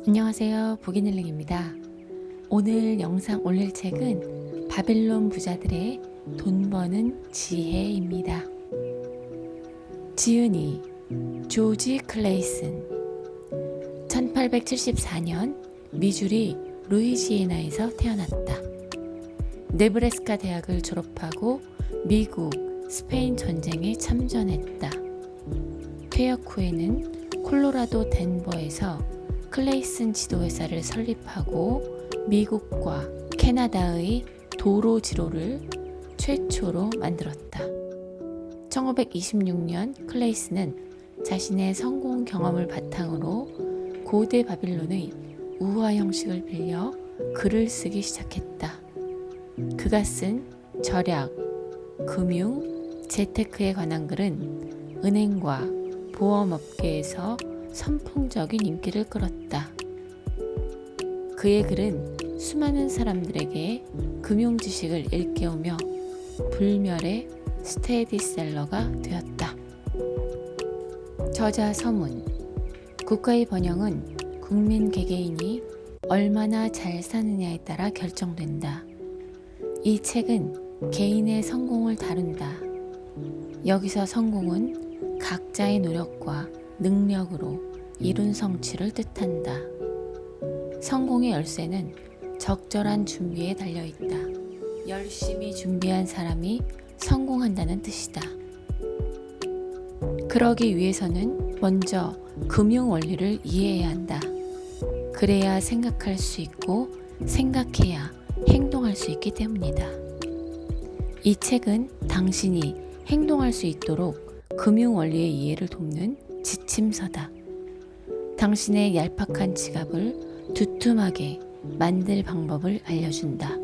안녕하세요. 보기닐링입니다. 오늘 영상 올릴 책은 바빌론 부자들의 돈 버는 지혜입니다. 지은이 조지 클레이슨 1874년 미주리 루이지애나에서 태어났다. 네브래스카 대학을 졸업하고 미국, 스페인 전쟁에 참전했다. 퇴역 후에는 콜로라도 덴버에서 클레이슨 지도회사를 설립하고 미국과 캐나다의 도로 지로를 최초로 만들었다. 1926년 클레이슨은 자신의 성공 경험을 바탕으로 고대 바빌론의 우화 형식을 빌려 글을 쓰기 시작했다. 그가 쓴 절약, 금융, 재테크에 관한 글은 은행과 보험업계에서 선풍적인 인기를 끌었다. 그의 글은 수많은 사람들에게 금융 지식을 일깨우며 불멸의 스테디셀러가 되었다. 저자 서문. 국가의 번영은 국민 개개인이 얼마나 잘 사느냐에 따라 결정된다. 이 책은 개인의 성공을 다룬다. 여기서 성공은 각자의 노력과 능력으로 이룬 성취를 뜻한다. 성공의 열쇠는 적절한 준비에 달려있다. 열심히 준비한 사람이 성공한다는 뜻이다. 그러기 위해서는 먼저 금융 원리를 이해해야 한다. 그래야 생각할 수 있고 생각해야 행동할 수 있기 때문이다. 이 책은 당신이 행동할 수 있도록 금융 원리의 이해를 돕는 지침서다. 당신의 얄팍한 지갑을 두툼하게 만들 방법을 알려준다.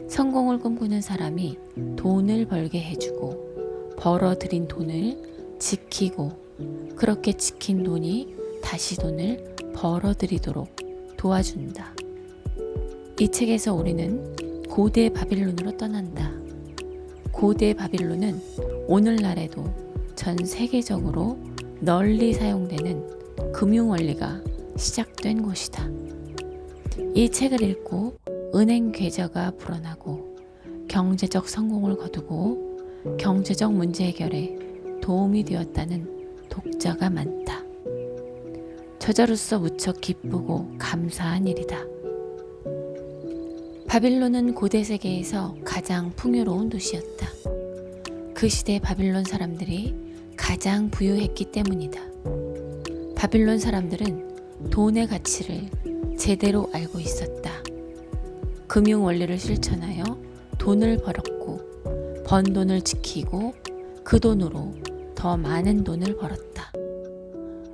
성공을 꿈꾸는 사람이 돈을 벌게 해주고 벌어들인 돈을 지키고 그렇게 지킨 돈이 다시 돈을 벌어들이도록 도와준다. 이 책에서 우리는 고대 바빌론으로 떠난다. 고대 바빌론은 오늘날에도 전 세계적으로 널리 사용되는 금융 원리가 시작된 곳이다. 이 책을 읽고 은행 계좌가 불어나고 경제적 성공을 거두고 경제적 문제 해결에 도움이 되었다는 독자가 많다. 저자로서 무척 기쁘고 감사한 일이다. 바빌론은 고대 세계에서 가장 풍요로운 도시였다. 그 시대 바빌론 사람들이 가장 부유했기 때문이다. 바빌론 사람들은 돈의 가치를 제대로 알고 있었다. 금융 원리를 실천하여 돈을 벌었고 번 돈을 지키고 그 돈으로 더 많은 돈을 벌었다.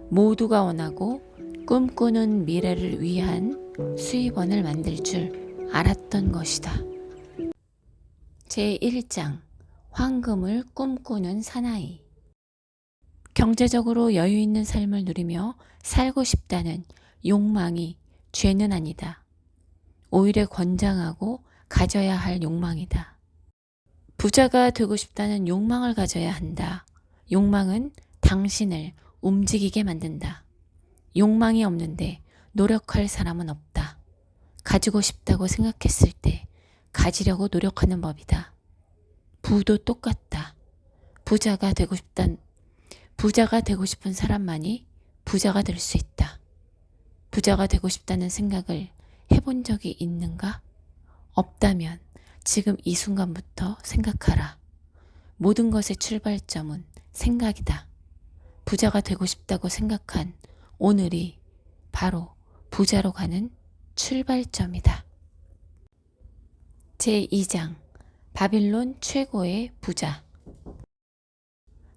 모두가 원하고 꿈꾸는 미래를 위한 수입원을 만들 줄 알았던 것이다. 제1장 황금을 꿈꾸는 사나이. 경제적으로 여유 있는 삶을 누리며 살고 싶다는 욕망이 죄는 아니다. 오히려 권장하고 가져야 할 욕망이다. 부자가 되고 싶다는 욕망을 가져야 한다. 욕망은 당신을 움직이게 만든다. 욕망이 없는데 노력할 사람은 없다. 가지고 싶다고 생각했을 때 가지려고 노력하는 법이다. 부도 똑같다. 부자가 되고 싶은 사람만이 부자가 될 수 있다. 부자가 되고 싶다는 생각을 해본 적이 있는가? 없다면 지금 이 순간부터 생각하라. 모든 것의 출발점은 생각이다. 부자가 되고 싶다고 생각한 오늘이 바로 부자로 가는 출발점이다. 제2장 바빌론 최고의 부자.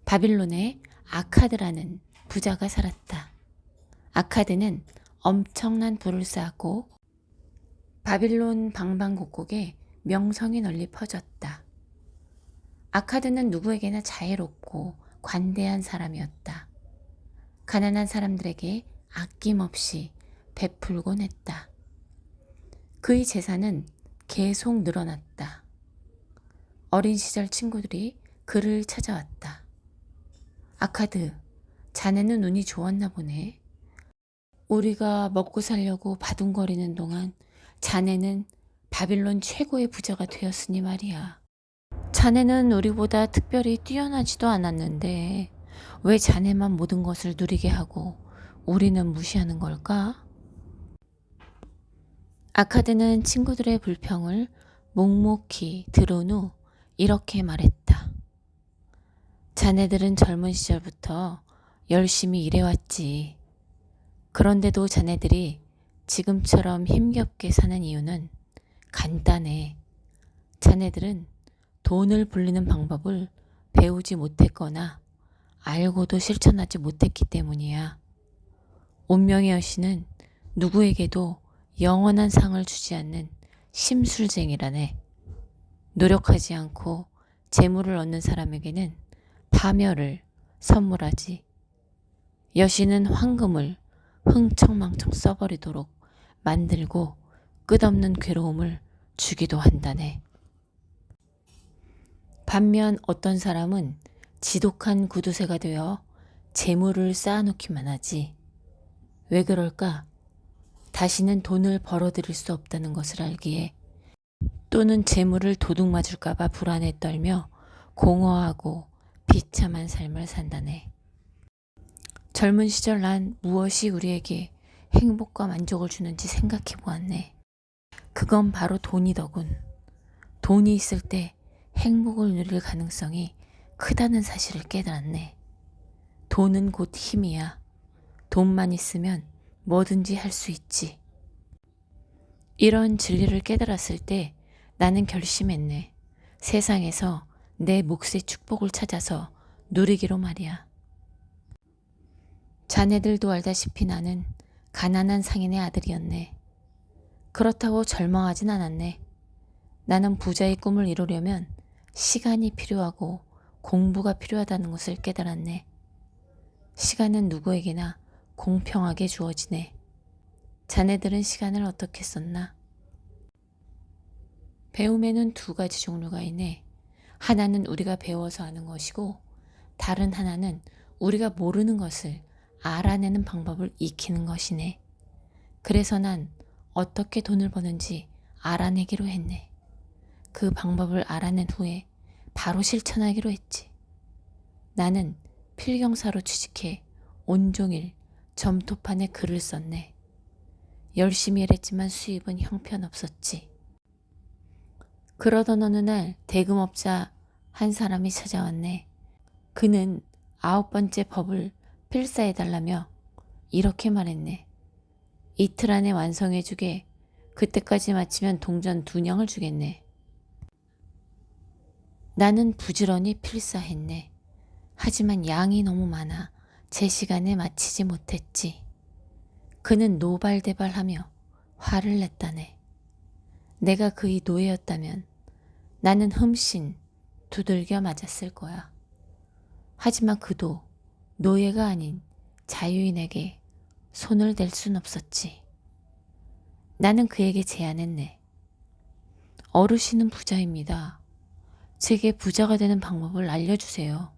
바빌론에 아카드라는 부자가 살았다. 아카드는 엄청난 부를 쌓았고 바빌론 방방곡곡에 명성이 널리 퍼졌다. 아카드는 누구에게나 자애롭고 관대한 사람이었다. 가난한 사람들에게 아낌없이 베풀곤 했다. 그의 재산은 계속 늘어났다. 어린 시절 친구들이 그를 찾아왔다. 아카드, 자네는 운이 좋았나 보네. 우리가 먹고 살려고 바둥거리는 동안 자네는 바빌론 최고의 부자가 되었으니 말이야. 자네는 우리보다 특별히 뛰어나지도 않았는데 왜 자네만 모든 것을 누리게 하고 우리는 무시하는 걸까? 아카드는 친구들의 불평을 묵묵히 들은 후 이렇게 말했다. 자네들은 젊은 시절부터 열심히 일해왔지. 그런데도 자네들이 지금처럼 힘겹게 사는 이유는 간단해. 자네들은 돈을 불리는 방법을 배우지 못했거나 알고도 실천하지 못했기 때문이야. 운명의 여신은 누구에게도 영원한 상을 주지 않는 심술쟁이라네. 노력하지 않고 재물을 얻는 사람에게는 파멸을 선물하지. 여신은 황금을 흥청망청 써버리도록 만들고 끝없는 괴로움을 주기도 한다네. 반면 어떤 사람은 지독한 구두쇠가 되어 재물을 쌓아놓기만 하지. 왜 그럴까? 다시는 돈을 벌어들일 수 없다는 것을 알기에 또는 재물을 도둑맞을까봐 불안에 떨며 공허하고 비참한 삶을 산다네. 젊은 시절 난 무엇이 우리에게 행복과 만족을 주는지 생각해 보았네. 그건 바로 돈이더군. 돈이 있을 때 행복을 누릴 가능성이 크다는 사실을 깨달았네. 돈은 곧 힘이야. 돈만 있으면 뭐든지 할 수 있지. 이런 진리를 깨달았을 때 나는 결심했네. 세상에서 내 몫의 축복을 찾아서 누리기로 말이야. 자네들도 알다시피 나는 가난한 상인의 아들이었네. 그렇다고 절망하진 않았네. 나는 부자의 꿈을 이루려면 시간이 필요하고 공부가 필요하다는 것을 깨달았네. 시간은 누구에게나 공평하게 주어지네. 자네들은 시간을 어떻게 썼나? 배움에는 두 가지 종류가 있네. 하나는 우리가 배워서 하는 것이고 다른 하나는 우리가 모르는 것을 알아내는 방법을 익히는 것이네. 그래서 난 어떻게 돈을 버는지 알아내기로 했네. 그 방법을 알아낸 후에 바로 실천하기로 했지. 나는 필경사로 취직해 온종일 점토판에 글을 썼네. 열심히 일했지만 수입은 형편없었지. 그러던 어느 날 대금업자 한 사람이 찾아왔네. 그는 9번째 법을 필사해달라며 이렇게 말했네. 이틀 안에 완성해주게. 그때까지 마치면 동전 2냥을 주겠네. 나는 부지런히 필사했네. 하지만 양이 너무 많아 제 시간에 마치지 못했지. 그는 노발대발하며 화를 냈다네. 내가 그의 노예였다면 나는 흠씬 두들겨 맞았을 거야. 하지만 그도 노예가 아닌 자유인에게 손을 댈 순 없었지. 나는 그에게 제안했네. 어르신은 부자입니다. 제게 부자가 되는 방법을 알려주세요.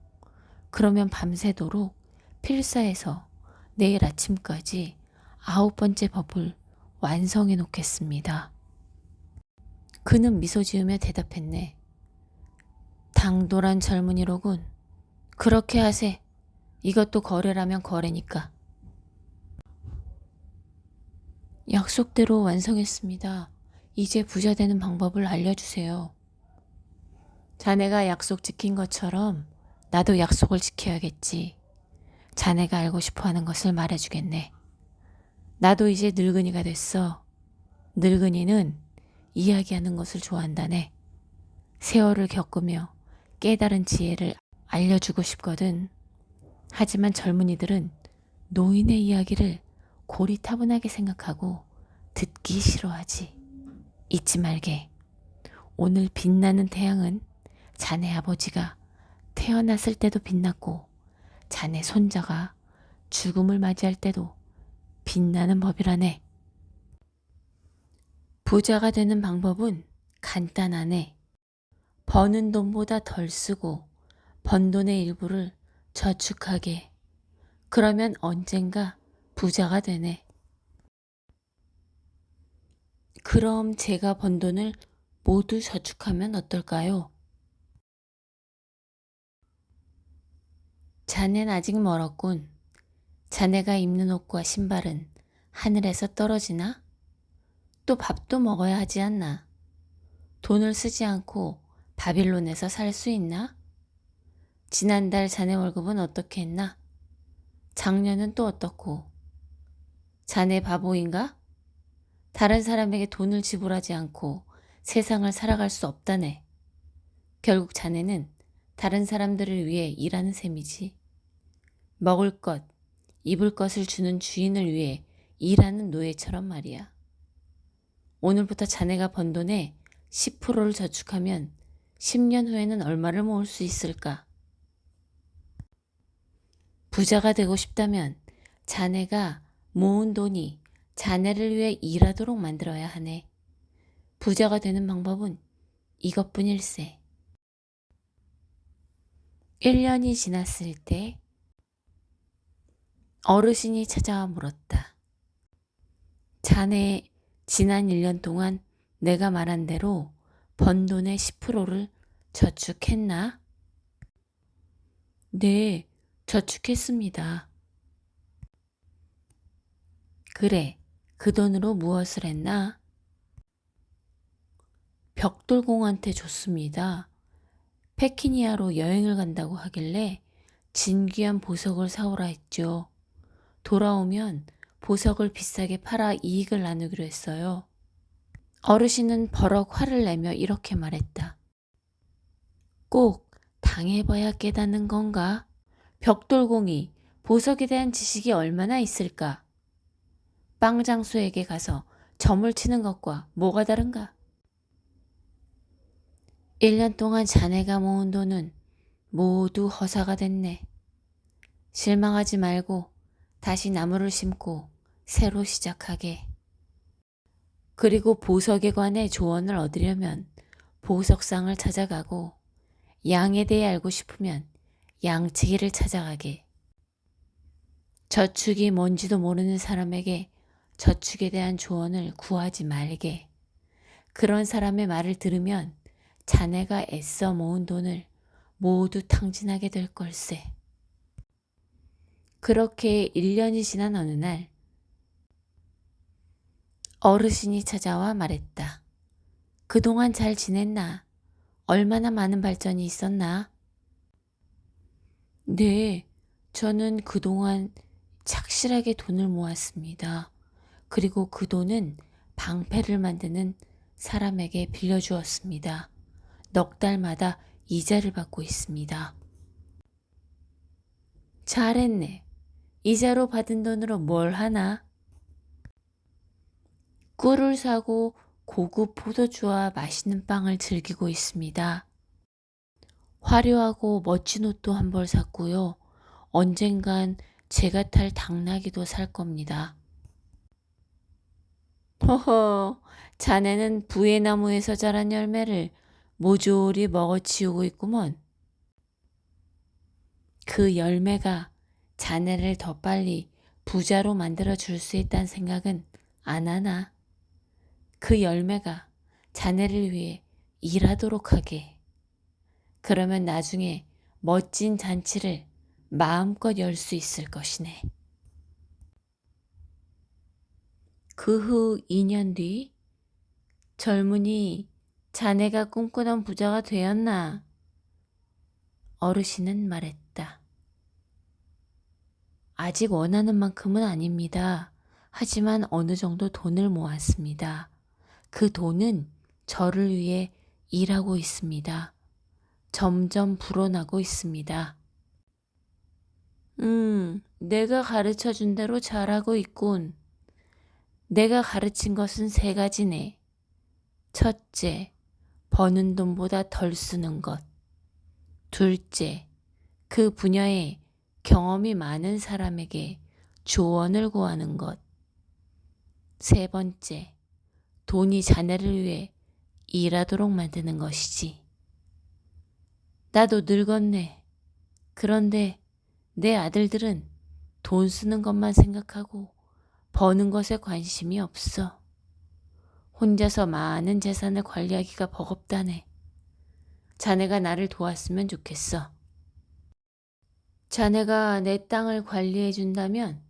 그러면 밤새도록 필사해서 내일 아침까지 9번째 법을 완성해 놓겠습니다. 그는 미소 지으며 대답했네. 당돌한 젊은이로군. 그렇게 하세. 이것도 거래라면 거래니까. 약속대로 완성했습니다. 이제 부자 되는 방법을 알려주세요. 자네가 약속 지킨 것처럼 나도 약속을 지켜야겠지. 자네가 알고 싶어하는 것을 말해주겠네. 나도 이제 늙은이가 됐어. 늙은이는 이야기하는 것을 좋아한다네. 세월을 겪으며 깨달은 지혜를 알려주고 싶거든. 하지만 젊은이들은 노인의 이야기를 고리타분하게 생각하고 듣기 싫어하지. 잊지 말게. 오늘 빛나는 태양은 자네 아버지가 태어났을 때도 빛났고 자네 손자가 죽음을 맞이할 때도 빛나는 법이라네. 부자가 되는 방법은 간단하네. 버는 돈보다 덜 쓰고 번 돈의 일부를 저축하게. 그러면 언젠가 부자가 되네. 그럼 제가 번 돈을 모두 저축하면 어떨까요? 자넨 아직 멀었군. 자네가 입는 옷과 신발은 하늘에서 떨어지나? 또 밥도 먹어야 하지 않나? 돈을 쓰지 않고 바빌론에서 살 수 있나? 지난달 자네 월급은 어떻게 했나? 작년은 또 어떻고? 자네 바보인가? 다른 사람에게 돈을 지불하지 않고 세상을 살아갈 수 없다네. 결국 자네는 다른 사람들을 위해 일하는 셈이지. 먹을 것, 입을 것을 주는 주인을 위해 일하는 노예처럼 말이야. 오늘부터 자네가 번 돈의 10%를 저축하면 10년 후에는 얼마를 모을 수 있을까? 부자가 되고 싶다면 자네가 모은 돈이 자네를 위해 일하도록 만들어야 하네. 부자가 되는 방법은 이것뿐일세. 1년이 지났을 때 어르신이 찾아와 물었다. 자네 지난 1년 동안 내가 말한 대로 번 돈의 10%를 저축했나? 네, 저축했습니다. 그래, 그 돈으로 무엇을 했나? 벽돌공한테 줬습니다. 페키니아로 여행을 간다고 하길래 진귀한 보석을 사오라 했죠. 돌아오면 보석을 비싸게 팔아 이익을 나누기로 했어요. 어르신은 버럭 화를 내며 이렇게 말했다. 꼭 당해봐야 깨닫는 건가? 벽돌공이 보석에 대한 지식이 얼마나 있을까? 빵장수에게 가서 점을 치는 것과 뭐가 다른가? 1년 동안 자네가 모은 돈은 모두 허사가 됐네. 실망하지 말고 다시 나무를 심고 새로 시작하게. 그리고 보석에 관해 조언을 얻으려면 보석상을 찾아가고 양에 대해 알고 싶으면 양치기를 찾아가게. 저축이 뭔지도 모르는 사람에게 저축에 대한 조언을 구하지 말게. 그런 사람의 말을 들으면 자네가 애써 모은 돈을 모두 탕진하게 될 걸세. 그렇게 1년이 지난 어느 날 어르신이 찾아와 말했다. 그동안 잘 지냈나? 얼마나 많은 발전이 있었나? 네, 저는 그동안 착실하게 돈을 모았습니다. 그리고 그 돈은 방패를 만드는 사람에게 빌려주었습니다. 넉 달마다 이자를 받고 있습니다. 잘했네. 이자로 받은 돈으로 뭘 하나? 꿀을 사고 고급 포도주와 맛있는 빵을 즐기고 있습니다. 화려하고 멋진 옷도 한 벌 샀고요. 언젠간 제가 탈 당나귀도 살 겁니다. 허허, 자네는 부의 나무에서 자란 열매를 모조리 먹어치우고 있구먼. 그 열매가 자네를 더 빨리 부자로 만들어 줄 수 있다는 생각은 안 하나? 그 열매가 자네를 위해 일하도록 하게. 그러면 나중에 멋진 잔치를 마음껏 열 수 있을 것이네. 그 후 2년 뒤 젊은이 자네가 꿈꾸던 부자가 되었나? 어르신은 말했다. 아직 원하는 만큼은 아닙니다. 하지만 어느 정도 돈을 모았습니다. 그 돈은 저를 위해 일하고 있습니다. 점점 불어나고 있습니다. 내가 가르쳐 준 대로 잘하고 있군. 내가 가르친 것은 3가지네. 첫째, 버는 돈보다 덜 쓰는 것. 둘째, 그 분야에 경험이 많은 사람에게 조언을 구하는 것. 3번째, 돈이 자네를 위해 일하도록 만드는 것이지. 나도 늙었네. 그런데 내 아들들은 돈 쓰는 것만 생각하고 버는 것에 관심이 없어. 혼자서 많은 재산을 관리하기가 버겁다네. 자네가 나를 도왔으면 좋겠어. 자네가 내 땅을 관리해 준다면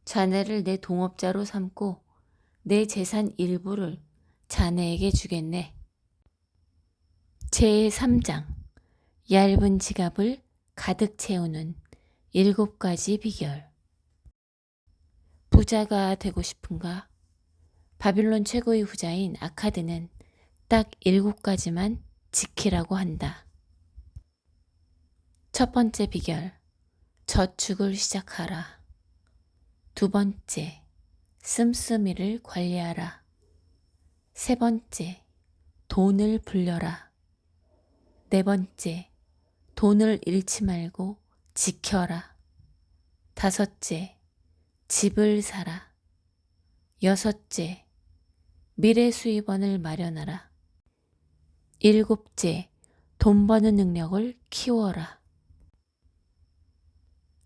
자네를 내 동업자로 삼고 내 재산 일부를 자네에게 주겠네. 제3장 얇은 지갑을 가득 채우는 7가지 비결. 부자가 되고 싶은가? 바빌론 최고의 부자인 아카드는 딱 7가지만 지키라고 한다. 첫 번째 비결, 저축을 시작하라. 두 번째, 씀씀이를 관리하라. 세 번째, 돈을 불려라. 네 번째, 돈을 잃지 말고 지켜라. 다섯째, 집을 사라. 여섯째, 미래 수입원을 마련하라. 일곱째, 돈 버는 능력을 키워라.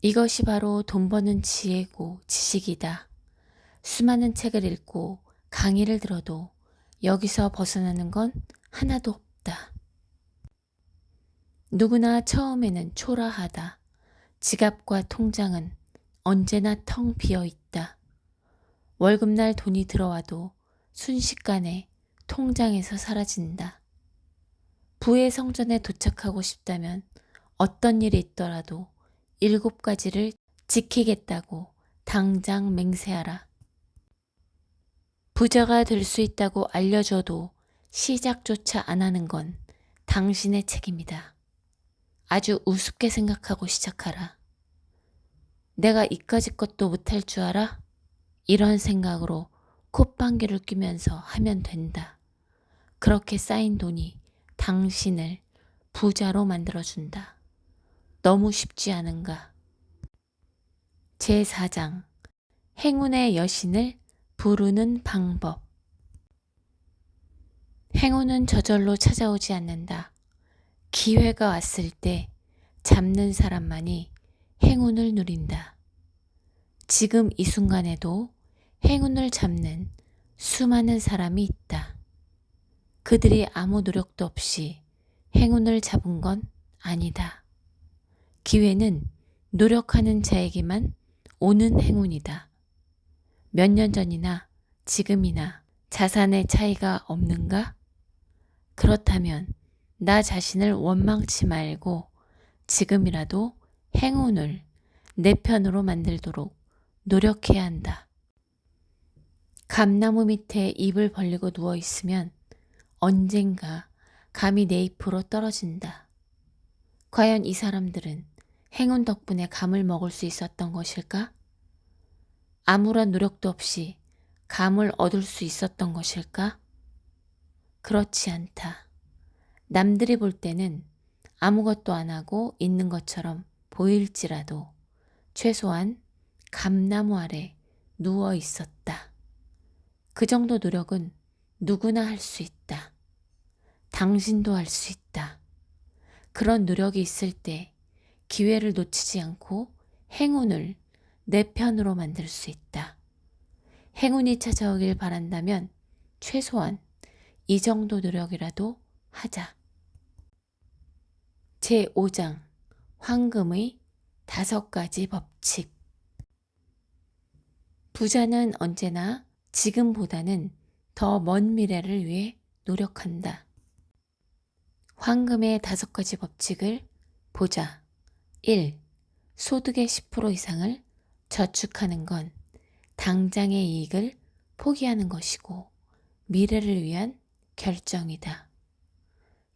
이것이 바로 돈 버는 지혜고 지식이다. 수많은 책을 읽고 강의를 들어도 여기서 벗어나는 건 하나도 없다. 누구나 처음에는 초라하다. 지갑과 통장은 언제나 텅 비어 있다. 월급날 돈이 들어와도 순식간에 통장에서 사라진다. 부의 성전에 도착하고 싶다면 어떤 일이 있더라도 7가지를 지키겠다고 당장 맹세하라. 부자가 될 수 있다고 알려줘도 시작조차 안 하는 건 당신의 책임이다. 아주 우습게 생각하고 시작하라. 내가 이까짓 것도 못할 줄 알아? 이런 생각으로 콧방귀를 뀌면서 하면 된다. 그렇게 쌓인 돈이 당신을 부자로 만들어준다. 너무 쉽지 않은가? 제4장 행운의 여신을 부르는 방법. 행운은 저절로 찾아오지 않는다. 기회가 왔을 때 잡는 사람만이 행운을 누린다. 지금 이 순간에도 행운을 잡는 수많은 사람이 있다. 그들이 아무 노력도 없이 행운을 잡은 건 아니다. 기회는 노력하는 자에게만 오는 행운이다. 몇 년 전이나 지금이나 자산의 차이가 없는가? 그렇다면 나 자신을 원망치 말고 지금이라도 행운을 내 편으로 만들도록 노력해야 한다. 감나무 밑에 입을 벌리고 누워 있으면 언젠가 감이 내 입으로 떨어진다. 과연 이 사람들은 행운 덕분에 감을 먹을 수 있었던 것일까? 아무런 노력도 없이 감을 얻을 수 있었던 것일까? 그렇지 않다. 남들이 볼 때는 아무것도 안 하고 있는 것처럼 보일지라도 최소한 감나무 아래 누워 있었다. 그 정도 노력은 누구나 할 수 있다. 당신도 할 수 있다. 그런 노력이 있을 때 기회를 놓치지 않고 행운을 내 편으로 만들 수 있다. 행운이 찾아오길 바란다면 최소한 이 정도 노력이라도 하자. 제5장 황금의 5가지 법칙. 부자는 언제나 지금보다는 더 먼 미래를 위해 노력한다. 황금의 5가지 법칙을 보자. 1. 소득의 10% 이상을 저축하는 건 당장의 이익을 포기하는 것이고 미래를 위한 결정이다.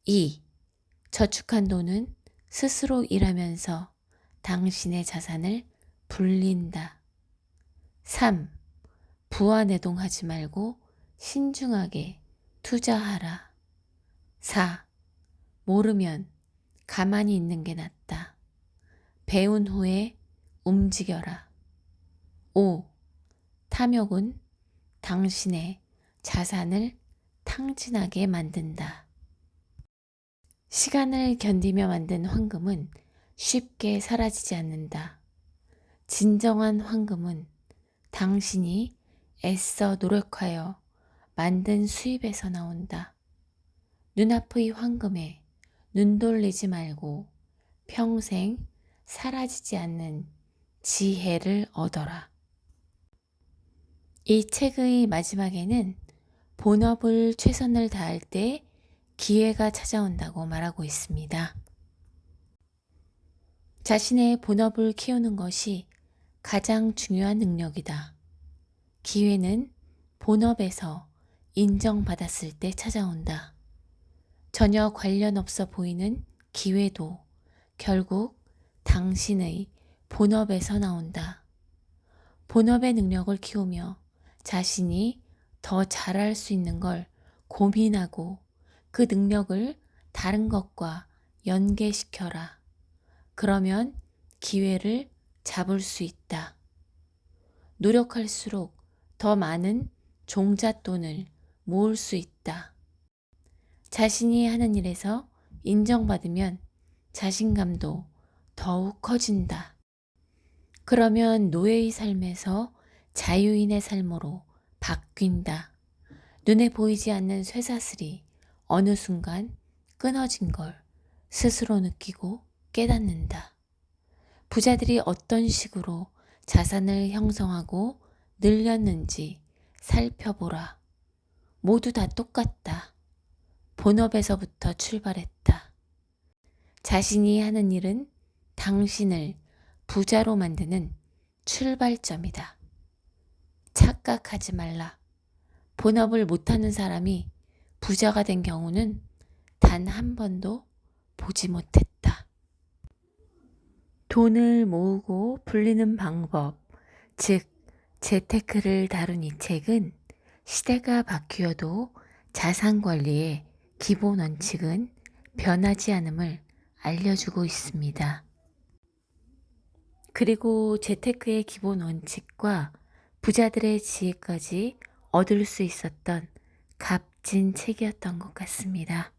2. 저축한 돈은 스스로 일하면서 당신의 자산을 불린다. 3. 부하내동하지 말고 신중하게 투자하라. 4. 모르면 가만히 있는 게 낫다. 배운 후에 움직여라. 5. 탐욕은 당신의 자산을 탕진하게 만든다. 시간을 견디며 만든 황금은 쉽게 사라지지 않는다. 진정한 황금은 당신이 애써 노력하여 만든 수입에서 나온다. 눈앞의 황금에 눈 돌리지 말고 평생 사라지지 않는 지혜를 얻어라. 이 책의 마지막에는 본업을 최선을 다할 때 기회가 찾아온다고 말하고 있습니다. 자신의 본업을 키우는 것이 가장 중요한 능력이다. 기회는 본업에서 인정받았을 때 찾아온다. 전혀 관련 없어 보이는 기회도 결국 당신의 본업에서 나온다. 본업의 능력을 키우며 자신이 더 잘할 수 있는 걸 고민하고 그 능력을 다른 것과 연계시켜라. 그러면 기회를 잡을 수 있다. 노력할수록 더 많은 종잣돈을 모을 수 있다. 자신이 하는 일에서 인정받으면 자신감도 더욱 커진다. 그러면 노예의 삶에서 자유인의 삶으로 바뀐다. 눈에 보이지 않는 쇠사슬이 어느 순간 끊어진 걸 스스로 느끼고 깨닫는다. 부자들이 어떤 식으로 자산을 형성하고 늘렸는지 살펴보라. 모두 다 똑같다. 본업에서부터 출발했다. 자신이 하는 일은 당신을 부자로 만드는 출발점이다. 착각하지 말라. 본업을 못하는 사람이 부자가 된 경우는 단 한 번도 보지 못했다. 돈을 모으고 불리는 방법, 즉 재테크를 다룬 이 책은 시대가 바뀌어도 자산 관리의 기본 원칙은 변하지 않음을 알려주고 있습니다. 그리고 재테크의 기본 원칙과 부자들의 지혜까지 얻을 수 있었던 값진 책이었던 것 같습니다.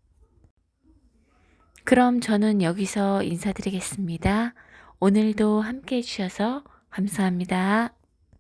그럼 저는 여기서 인사드리겠습니다. 오늘도 함께 해주셔서 감사합니다.